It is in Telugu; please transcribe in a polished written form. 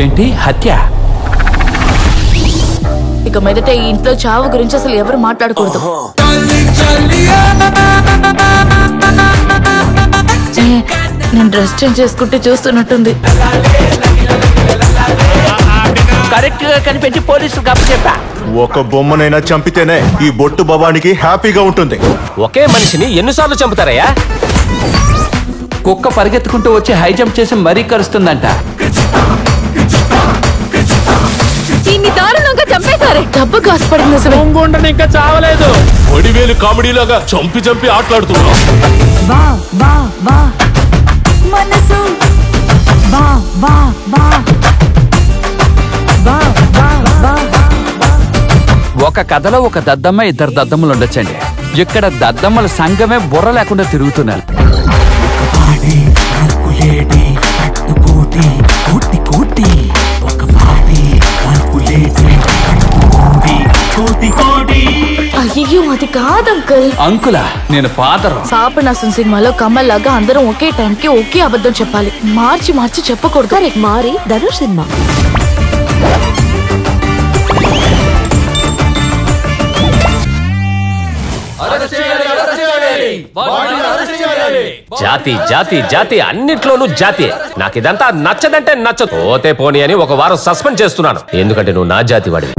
ఏంటి హత్య? ఇక మీదట ఈ ఇంట్లో చావు గురించి అసలు ఎవరు మాట్లాడకూడదు. నేను డ్రెస్ చేంజ్ చేసుకుంటే చూస్తున్నట్టుంది. కరెక్ట్ గా కనిపెట్టి పోలీసులకు అప్పచెప్పా. ఒక బొమ్మనైనా చంపితేనే ఈ బొట్టు భవానికి హ్యాపీగా ఉంటుంది. ఒకే మనిషిని ఎన్నిసార్లు చంపుతారయ్యా? కుక్క పరిగెత్తుకుంటూ వచ్చి హై జంప్ చేసి మరీ కరుస్తుందంట. దారుణంగా చంపేశారే. డబ్బు కాసుపడింది. ఇంకా చావలేదు. ఒడివేలు కామెడీలాగా చంపి ఆటలాడుతున్నా. ఒక కథలో ఒక దద్దమ్మ, ఇద్దరు దద్దమ్మలు ఉండొచ్చండి. ఇక్కడ దద్దమ్మల సంఘమే బుర్ర లేకుండా తిరుగుతున్నారు. అయ్యో అది కాదు అంకుల్. అంకులా? నేను ఫాదర్. పాపనాశం సినిమాలో కమల్ లాగా అందరం ఒకే టైంకి ఒకే అబద్ధం చెప్పాలి. మార్చి మార్చి చెప్పకూడదు. మారి ధనుష్ సినిమా. జాతి జాతి జాతి అన్నిట్లోనూ జాతి. నాకు ఇదంతా నచ్చదంటే నచ్చదు. పోతే పోనీ అని ఒక వారం సస్పెండ్ చేస్తున్నాను. ఎందుకంటే నువ్వు నా జాతి వాడివి.